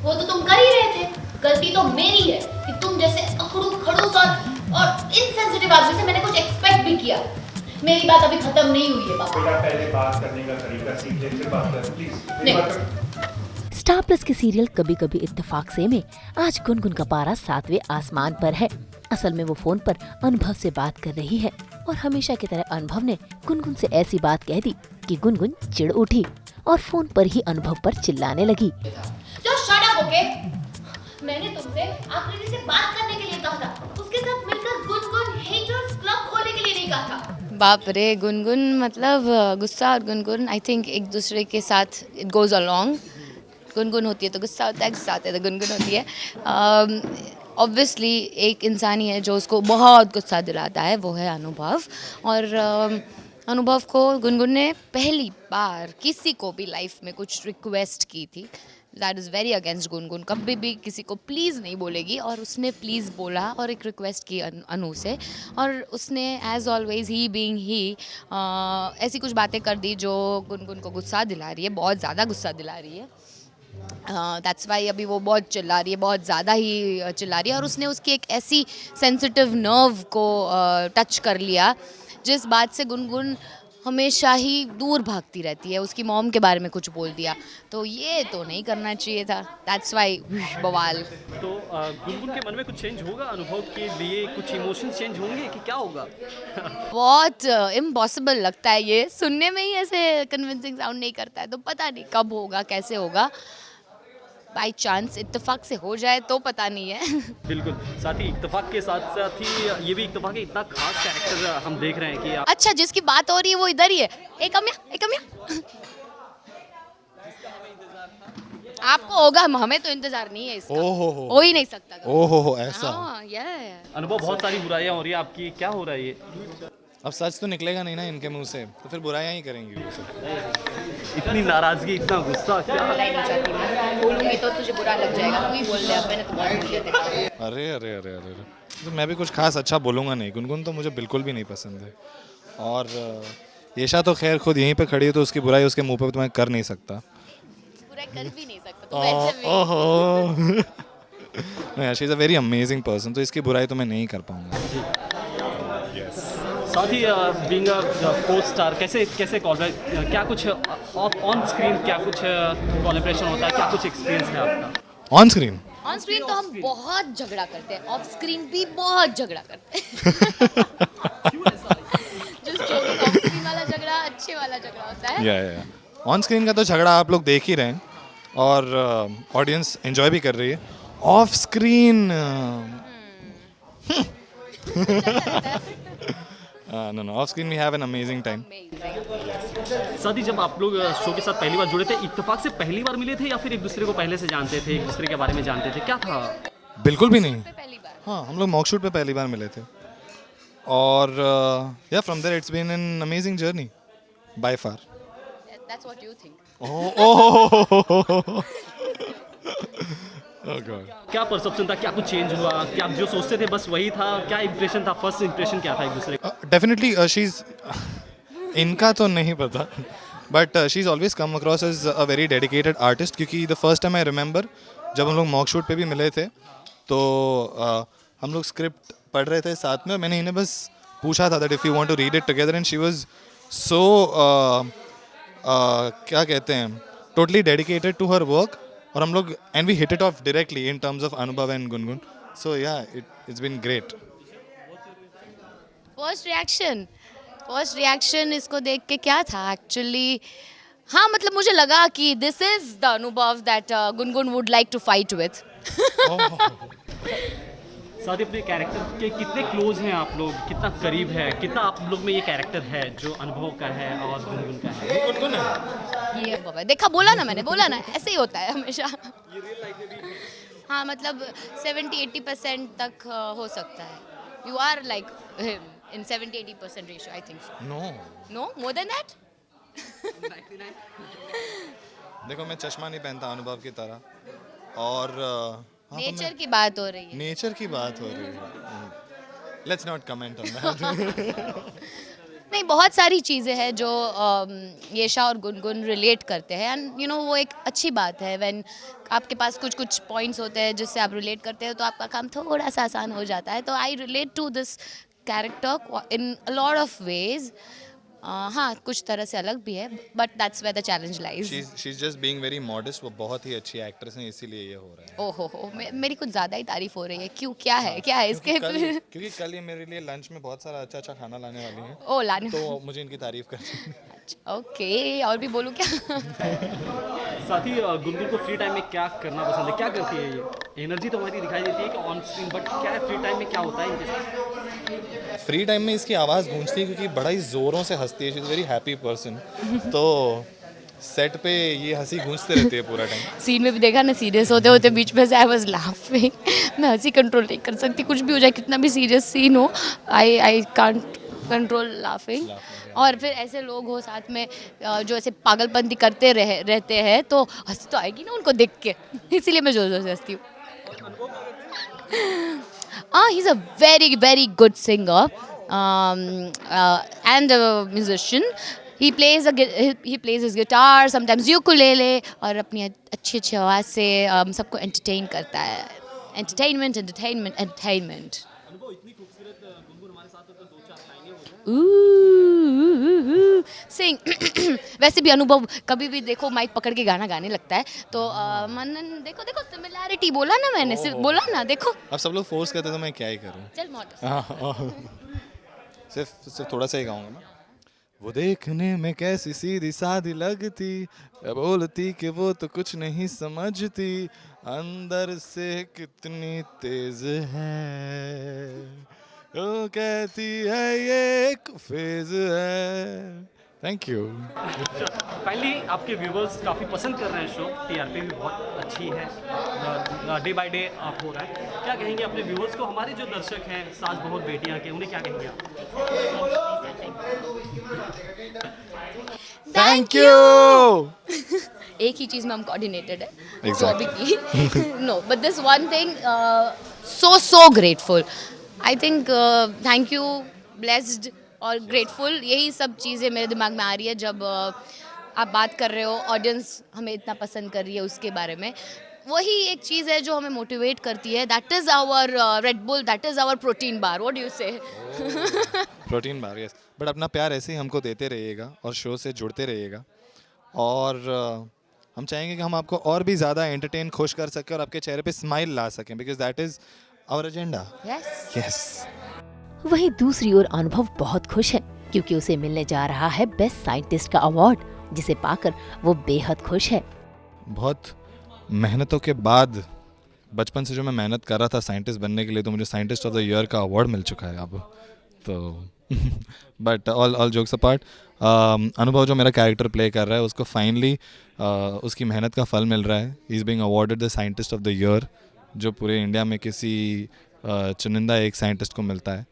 वो तो तुम कर ही रहे थे। गलती तो मेरी है कि तुम जैसे अखड़ू खड़ूस और इनसेंसिटिव आदमी से मैंने कुछ एक्सपेक्ट भी किया। मेरी बात अभी खत्म नहीं हुई है पापा। बेटा पहले बात करने का तरीका सीख ले, फिर बात कर प्लीज। नहीं। स्टार प्लस के सीरियल कभी कभी इत्तेफाक से में आज गुनगुन का पारा 7वें आसमान पर है। असल में वो फोन पर अनुभव से बात कर रही है और हमेशा की तरह अनुभव ने गुनगुन से ऐसी बात कह दी कि गुनगुन चिढ़ उठी और फोन पर ही अनुभव पर चिल्लाने लगी। जो शट अप ओके। मैंने तुमसे आकृति से बात करने के लिए कहा था, उसके साथ मिलकर गुनगुन हेटर्स क्लब खोलने के लिए नहीं कहा था। बाप रे, गुनगुन मतलब गुस्सा और गुनगुन आई थिंक एक दूसरे के साथ इट गोज अलोंग। गुनगुन होती है तो गुस्सा होता है, गुस्सा होता है तो गुनगुन होती है। ऑब्वियसली एक इंसान ही है जो उसको बहुत गुस्सा दिलाता है, वो है अनुभव। और अनुभव को गुनगुन ने पहली बार किसी को भी लाइफ में कुछ रिक्वेस्ट की थी। That is very against Gungun, कभी भी किसी को प्लीज़ नहीं बोलेगी और उसने प्लीज़ बोला और एक रिक्वेस्ट की अनु से। और उसने एज ऑलवेज ही बीइंग ही ऐसी कुछ बातें कर दी जो गुनगुन को गुस्सा दिला रही है, बहुत ज़्यादा गुस्सा दिला रही है। दैट्स वाई अभी वो बहुत चिल्ला रही है, बहुत ज़्यादा ही चिल्ला रही है। और उसने उसकी एक ऐसी सेंसिटिव नर्व को टच कर लिया जिस बात से गुनगुन हमेशा ही दूर भागती रहती है। उसकी मॉम के बारे में कुछ बोल दिया तो ये तो नहीं करना चाहिए था। दैट्स वाई बवाल। तो गुनगुन के मन में कुछ चेंज होगा, अनुभव के लिए कुछ इमोशंस चेंज होंगे कि क्या होगा? बहुत इम्पॉसिबल लगता है, ये सुनने में ही ऐसे कन्विंसिंग साउंड नहीं करता है, तो पता नहीं कब होगा, कैसे होगा। बाई चांस इत्तेफाक से हो जाए तो पता नहीं है। बिल्कुल, साथ ही इत्तेफाक के साथ साथ ही ये भी इत्तेफाक है, इतना खास कैरेक्टर हम देख रहे हैं कि अच्छा, जिसकी बात हो रही है वो इधर ही है। एक अम्या आपको होगा, हमें तो इंतजार नहीं है इसका। हो ही नहीं सकता। ओहो ऐसा। हाँ, अनुभव बहुत सारी बुराइयां हो रही है आपकी, क्या हो रहा है ये? अब सच तो निकलेगा नहीं ना इनके मुंह से, तो फिर बुराइयां ही करेंगी वो सब। इतनी नाराजगी, इतना गुस्सा, क्या? बोलूंगी तो तुझे बुरा लग जाएगा, तू ही बोल ले। अब मैंने तो बहुत बोल दिया था। अरे अरे अरे अरे तो मैं भी कुछ खास अच्छा बोलूँगा नहीं। गुनगुन तो मुझे बिल्कुल भी नहीं पसंद है। और येशा तो खैर खुद यहीं पे खड़ी है तो उसकी बुराई उसके मुंह पे तो मैं कर नहीं सकता। बुरा कर भी नहीं सकता तो वैसे भी। ओहो नहीं, she is a very amazing person, तो इसकी बुराई तो मैं नहीं कर पाऊंगा। साथ ही बीइंग अ को स्टार कैसे कैसे क्या कुछ ऑन स्क्रीन क्या कुछ कोलैबोरेशन होता है, क्या कुछ एक्सपीरियंस है आपका? ऑन स्क्रीन ऑन स्क्रीन तो हम बहुत झगड़ा करते हैं, ऑफ स्क्रीन भी बहुत झगड़ा करते हैं। जो ऑफ स्क्रीन वाला झगड़ा अच्छे वाला झगड़ा होता है। या ऑन स्क्रीन का तो झगड़ा आप लोग देख ही रहे हैं और ऑडियंस एंजॉय भी कर रही है। Off screen no off screen we have an amazing time. साथ ही जब आप लोग शो के साथ पहली बार जुड़े थे, इत्तेफाक से पहली बार मिले थे या फिर एक दूसरे को पहले से जानते थे, एक दूसरे के बारे में जानते थे, क्या था? बिल्कुल भी नहीं। पहली बार हाँ, हम लोग मॉक शूट पे पहली बार मिले थे और yeah from there it's been an amazing journey so far. That's what you think. Oh god. क्या परसेप्शन था, क्या कुछ चेंज हुआ, क्या आप जो सोचते थे बस वही था, क्या इंप्रेशन था, फर्स्ट इंप्रेशन क्या था एक दूसरे का? डेफिनेटली शी इज इनका तो नहीं पता but she is always come across as a very dedicated artist. क्योंकि the first time I remember जब हम लोग मॉक शूट पे भी मिले थे तो हम लोग स्क्रिप्ट पढ़ रहे थे साथ में, मैंने इन्हें बस पूछा था that if you want to read it together and she was so क्या कहते हैं totally dedicated to her work. और हम लोग and we hit it off directly in terms of Anubhav and Gungun. So yeah it's been great. First reaction इसको देख के क्या था एक्चुअली? हाँ, मतलब मुझे लगा कि this is the Anubhav that Gungun would like to fight with. साथ ही अपने कैरेक्टर के कितने क्लोज हैं आप लोग, कितना करीब है, कितना आप लोग में ये कैरेक्टर है जो अनुभव का है और गुनगुन का है? ये बाबा देखा, बोला ना मैंने, बोला ना, ऐसे ही होता है हमेशा। हाँ, मतलब 70-80% तक हो सकता है। You are like in 70-80% ratio I think so. No more than that. देखो मैं चश्मा नहीं पहनता अनुभव की तरह और नेचर की बात हो रही है। नेचर की बात हो रही है। Let's not comment on that. नहीं, बहुत सारी चीज़ें हैं जो येशा और गुनगुन रिलेट करते हैं, एंड यू नो वो एक अच्छी बात है व्हेन आपके पास कुछ कुछ पॉइंट्स होते हैं जिससे आप रिलेट करते हो तो आपका काम थोड़ा सा आसान हो जाता है. तो I relate to this character in a lot of ways. हाँ, कुछ तरह से अलग भी है, but that's where the challenge lies. she's just being very modest. वो बहुत ही अच्छी एक्ट्रेस हैं, इसीलिए ये हो रहा है. ओहो, मेरी कुछ ज़्यादा ही तारीफ हो रही है. क्यों, क्या है इसके? क्योंकि कल ये मेरे लिए लंच में बहुत सारा अच्छा अच्छा खाना लाने वाली हैं, ओ लाने. तो मुझे इनकी तारीफ करनी है. ओके, और भी बोलूँ क्या? साथ ही गुनगुन को फ्री टाइम में क्या करना पसंद है, क्या करती है ये? एनर्जी तो हमारी दिखाई देती है कि ऑन स्क्रीन, बट क्या है फ्री टाइम में क्या होता है इनके साथ? फ्री टाइम में इसकी आवाज़ गूंजती है क्योंकि बड़ा ही ज़ोरों से हंसती है. She is very happy person. तो सेट पे ये हंसी गूंजते रहती है पूरा टाइम. सीन में भी देखा ना, सीरियस होते होते बीच में से आई वाज लाफिंग. मैं हंसी कंट्रोल नहीं कर सकती, कुछ भी हो जाए, कितना भी सीरियस सीन हो, आई कांट कंट्रोल लाफिंग. और फिर ऐसे लोग हो साथ में जो ऐसे पागलपंती करते रहते हैं तो हंसी तो आएगी ना उनको देख के, इसीलिए मैं जोर जोर से हंसती हूँ. He is a very very good singer and musician. He plays his guitar, sometimes ukulele, और अपनी अच्छी अच्छी आवाज़ से सबको entertain करता है. Entertainment. Sing. वैसे भी अनुभव कभी भी देखो माइक पकड़ के गाना गाने लगता है तो मनन देखो सिमिलैरिटी बोला ना मैंने, सिर्फ बोला ना, देखो. अब सब लोग फोर्स करते तो मैं क्या ही करूँ. चल मॉडल. सिर्फ थोड़ा सा ही गाऊंगा मैं. वो देखने में कैसी सीधी सादी लगती, बोलती कि वो तो कुछ नहीं समझती, अंदर से कितनी तेज है, वो कहती है ये एक फेज है. Thank you. फाइनली आपके व्यूवर्स काफ़ी पसंद कर रहे हैं शो, टीआरपी भी बहुत अच्छी है, डे बाय डे आप हो रहा है. क्या कहेंगे अपने व्यूवर्स को, हमारे जो दर्शक हैं सास बहुर बेटियां के, उन्हें क्या कहेंगे आप? Thank you. एक ही चीज़ में हम कोऑर्डिनेटेड है. Exactly. जो अभी की no, but this one thing, so grateful. I think thank you, blessed और ग्रेटफुल, यही सब चीज़ें मेरे दिमाग में आ रही है जब आप बात कर रहे हो. ऑडियंस हमें इतना पसंद कर रही है उसके बारे में, वही एक चीज़ है जो हमें मोटिवेट करती है. That is our Red Bull, that is our protein bar. What do you say? Protein bar, yes. But अपना प्यार ऐसे ही हमको देते रहिएगा और शो से जुड़ते रहिएगा, और हम चाहेंगे कि हम आपको और भी ज़्यादा एंटरटेन, खुश कर सकें और आपके चेहरे पे स्माइल ला सकें, because that is our agenda. Yes. वहीं दूसरी ओर अनुभव बहुत खुश है क्योंकि उसे मिलने जा रहा है बेस्ट साइंटिस्ट का अवार्ड, जिसे पाकर वो बेहद खुश है. बहुत मेहनतों के बाद, बचपन से जो मैं मेहनत कर रहा था साइंटिस्ट बनने के लिए, तो मुझे साइंटिस्ट ऑफ द ईयर का अवार्ड मिल चुका है अब तो. बट ऑल जोक्स अपार्ट, अनुभव जो मेरा कैरेक्टर प्ले कर रहा है उसको फाइनली उसकी मेहनत का फल मिल रहा है. He is being awarded the scientist of the year, जो पूरे इंडिया में किसी चुनिंदा एक साइंटिस्ट को मिलता है.